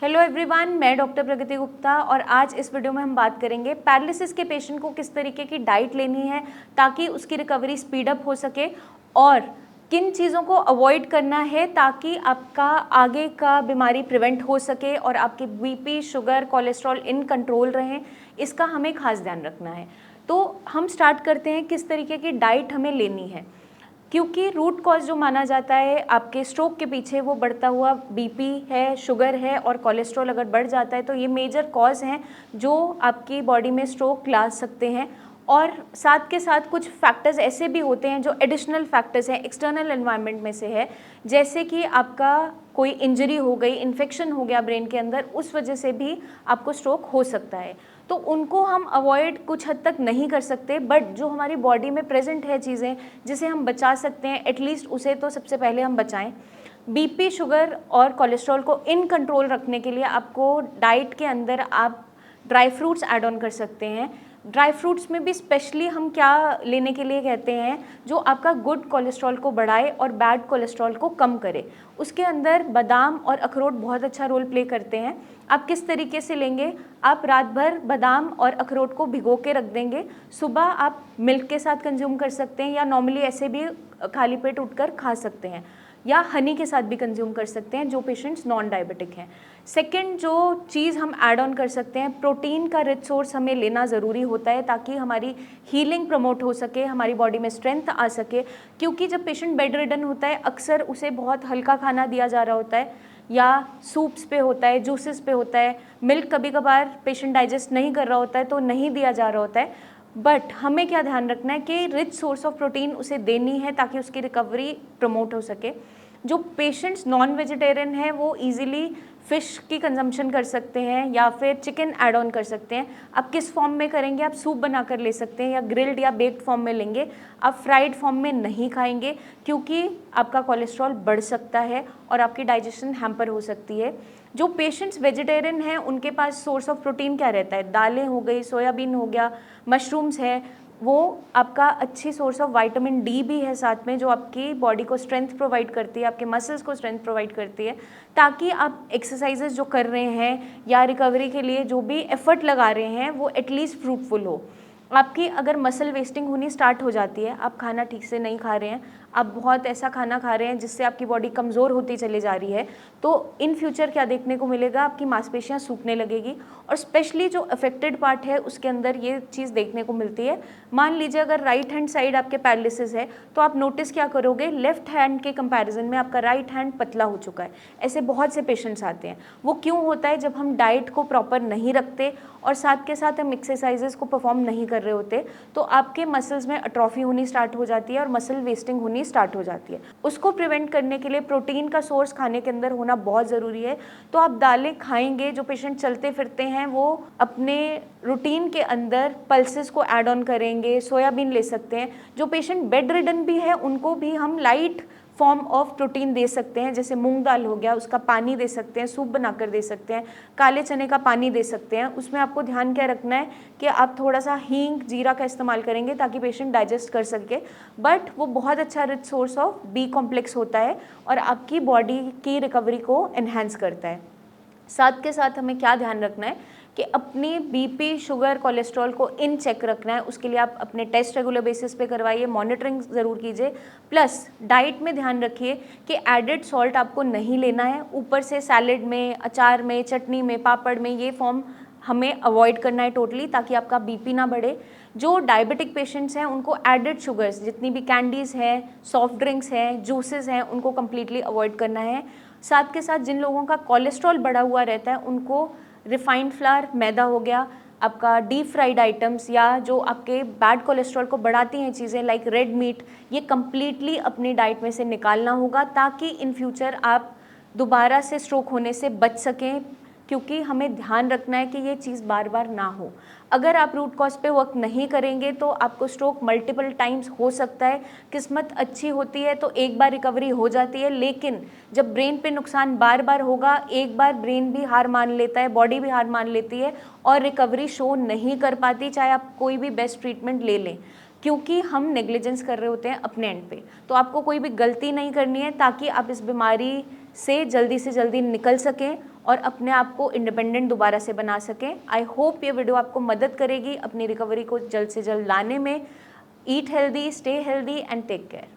Hello everyone, मैं doctor प्रगति गुप्ता और आज इस वीडियो में हम बात करेंगे पैरालिसिस के पेशेंट को किस तरीके की डाइट लेनी है ताकि उसकी रिकवरी स्पीड अप हो सके और किन चीज़ों को अवॉइड करना है ताकि आपका आगे का बीमारी प्रिवेंट हो सके और आपके BP, sugar, cholesterol in control रहें। इसका हमें खास ध्यान रखना है। तो हम स्टार्ट करते हैं किस तरीके की डाइट हमें लेनी है, क्योंकि रूट कॉज जो माना जाता है आपके स्ट्रोक के पीछे वो बढ़ता हुआ बीपी है, शुगर है और कोलेस्ट्रॉल अगर बढ़ जाता है तो ये मेजर कॉज हैं जो आपकी बॉडी में स्ट्रोक ला सकते हैं। और साथ के साथ कुछ फैक्टर्स ऐसे भी होते हैं जो एडिशनल फैक्टर्स हैं, एक्सटर्नल एनवायरनमेंट में से है, जैसे कि आपका कोई इंजरी हो गई, इन्फेक्शन हो गया ब्रेन के अंदर, उस वजह से भी आपको स्ट्रोक हो सकता है। तो उनको हम अवॉइड कुछ हद तक नहीं कर सकते, बट जो हमारी बॉडी में प्रेजेंट है चीज़ें जिसे हम बचा सकते हैं, एटलीस्ट उसे तो सबसे पहले हम बचाएं। बीपी, शुगर और कोलेस्ट्रॉल को इन कंट्रोल रखने के लिए आपको डाइट के अंदर आप ड्राई फ्रूट्स ऐड ऑन कर सकते हैं। ड्राई फ्रूट्स में भी स्पेशली हम क्या लेने के लिए कहते हैं, जो आपका गुड कोलेस्ट्रॉल को बढ़ाए और बैड कोलेस्ट्रॉल को कम करे। उसके अंदर बादाम और अखरोट बहुत अच्छा रोल प्ले करते हैं। आप किस तरीके से लेंगे, आप रात भर बादाम और अखरोट को भिगो के रख देंगे, सुबह आप मिल्क के साथ कंज्यूम कर सकते हैं या नॉर्मली ऐसे भी खाली पेट उठकर खा सकते हैं, या हनी के साथ भी कंज्यूम कर सकते हैं जो पेशेंट्स नॉन डायबिटिक हैं। सेकंड जो चीज़ हम ऐड ऑन कर सकते हैं, प्रोटीन का रिच सोर्स हमें लेना ज़रूरी होता है ताकि हमारी हीलिंग प्रमोट हो सके, हमारी बॉडी में स्ट्रेंथ आ सके। क्योंकि जब पेशेंट बेड रिडन होता है अक्सर उसे बहुत हल्का खाना दिया जा रहा होता है, या सूप्स पे होता है, जूसेस पे होता है, मिल्क कभी कभार पेशेंट डाइजेस्ट नहीं कर रहा होता है तो नहीं दिया जा रहा होता है। बट हमें क्या ध्यान रखना है कि रिच सोर्स ऑफ प्रोटीन उसे देनी है ताकि उसकी रिकवरी प्रमोट हो सके। जो पेशेंट्स नॉन वेजिटेरियन हैं वो इजीली फ़िश की कंजम्पशन कर सकते हैं या फिर चिकन ऐड ऑन कर सकते हैं। आप किस फॉर्म में करेंगे, आप सूप बनाकर ले सकते हैं या ग्रिल्ड या बेक्ड फॉर्म में लेंगे। आप फ्राइड फॉर्म में नहीं खाएंगे क्योंकि आपका कोलेस्ट्रॉल बढ़ सकता है और आपकी डाइजेशन हैम्पर हो सकती है। जो पेशेंट्स वेजिटेरियन हैं उनके पास सोर्स ऑफ प्रोटीन क्या रहता है, दालें हो गई, सोयाबीन हो गया, मशरूम्स है, वो आपका अच्छी सोर्स ऑफ विटामिन डी भी है साथ में, जो आपकी बॉडी को स्ट्रेंथ प्रोवाइड करती है, आपके मसल्स को स्ट्रेंथ प्रोवाइड करती है, ताकि आप एक्सरसाइजेस जो कर रहे हैं या रिकवरी के लिए जो भी एफर्ट लगा रहे हैं वो एटलीस्ट फ्रूटफुल हो। आपकी अगर मसल वेस्टिंग होनी स्टार्ट हो जाती है, आप खाना ठीक से नहीं खा रहे हैं, आप बहुत ऐसा खाना खा रहे हैं जिससे आपकी बॉडी कमज़ोर होती चली जा रही है, तो इन फ्यूचर क्या देखने को मिलेगा, आपकी मांसपेशियां सूखने लगेगी। और स्पेशली जो अफेक्टेड पार्ट है उसके अंदर ये चीज़ देखने को मिलती है। मान लीजिए अगर राइट हैंड साइड आपके पैरालिसिस है तो आप नोटिस क्या करोगे, लेफ्ट हैंड के कंपैरिजन में आपका राइट हैंड पतला हो चुका है। ऐसे बहुत से पेशेंट्स आते हैं। वो क्यों होता है, जब हम डाइट को प्रॉपर नहीं रखते और साथ के साथ हम एक्सरसाइजेस को परफॉर्म नहीं कर रहे होते तो आपके मसल्स में अट्रॉफी होनी स्टार्ट हो जाती है और मसल वेस्टिंग होनी स्टार्ट हो जाती है। उसको प्रिवेंट करने के लिए प्रोटीन का सोर्स खाने के अंदर होना बहुत ज़रूरी है। तो आप दालें खाएंगे, जो पेशेंट चलते फिरते हैं वो अपने रूटीन के अंदर पल्सेस को ऐड ऑन करेंगे, सोयाबीन ले सकते हैं। जो पेशेंट बेड रिडन भी है उनको भी हम लाइट फॉर्म ऑफ प्रोटीन दे सकते हैं, जैसे मूंग दाल हो गया, उसका पानी दे सकते हैं, सूप बनाकर दे सकते हैं, काले चने का पानी दे सकते हैं। उसमें आपको ध्यान क्या रखना है कि आप थोड़ा सा हींग, जीरा का इस्तेमाल करेंगे ताकि पेशेंट डाइजेस्ट कर सके। बट वो बहुत अच्छा rich source of B complex होता है और आपकी बॉडी की रिकवरी को एनहांस करता है। साथ के साथ हमें क्या ध्यान रखना है कि अपनी बीपी, शुगर, कोलेस्ट्रॉल को इन चेक रखना है। उसके लिए आप अपने टेस्ट रेगुलर बेसिस पे करवाइए, मॉनिटरिंग ज़रूर कीजिए। प्लस डाइट में ध्यान रखिए कि एडेड सॉल्ट आपको नहीं लेना है। ऊपर से सैलेड में, अचार में, चटनी में, पापड़ में ये फॉर्म हमें अवॉइड करना है टोटली, ताकि आपका बीपी ना बढ़े। जो डायबिटिक पेशेंट्स हैं उनको एडेड शुगर्स, जितनी भी कैंडीज़ हैं, सॉफ्ट ड्रिंक्स हैं, जूसेस हैं, उनको कम्प्लीटली अवॉइड करना है। साथ के साथ जिन लोगों का कोलेस्ट्रॉल बढ़ा हुआ रहता है उनको रिफाइंड फ्लावर, मैदा हो गया, आपका डीप फ्राइड आइटम्स या जो आपके बैड कोलेस्ट्रॉल को बढ़ाती हैं चीज़ें लाइक रेड मीट, ये कम्प्लीटली अपनी डाइट में से निकालना होगा ताकि इन फ्यूचर आप दोबारा से स्ट्रोक होने से बच सकें। क्योंकि हमें ध्यान रखना है कि ये चीज़ बार बार ना हो। अगर आप रूट कॉज पे वर्क नहीं करेंगे तो आपको स्ट्रोक मल्टीपल टाइम्स हो सकता है। किस्मत अच्छी होती है तो एक बार रिकवरी हो जाती है, लेकिन जब ब्रेन पे नुकसान बार बार होगा, एक बार ब्रेन भी हार मान लेता है, बॉडी भी हार मान लेती है और रिकवरी शो नहीं कर पाती, चाहे आप कोई भी बेस्ट ट्रीटमेंट ले लें, क्योंकि हम नेग्लिजेंस कर रहे होते हैं अपने एंड पे। तो आपको कोई भी गलती नहीं करनी है ताकि आप इस बीमारी से जल्दी निकल सकें और अपने आप को इंडिपेंडेंट दोबारा से बना सकें। आई होप ये वीडियो आपको मदद करेगी अपनी रिकवरी को जल्द से जल्द लाने में। Eat healthy, stay healthy and take care.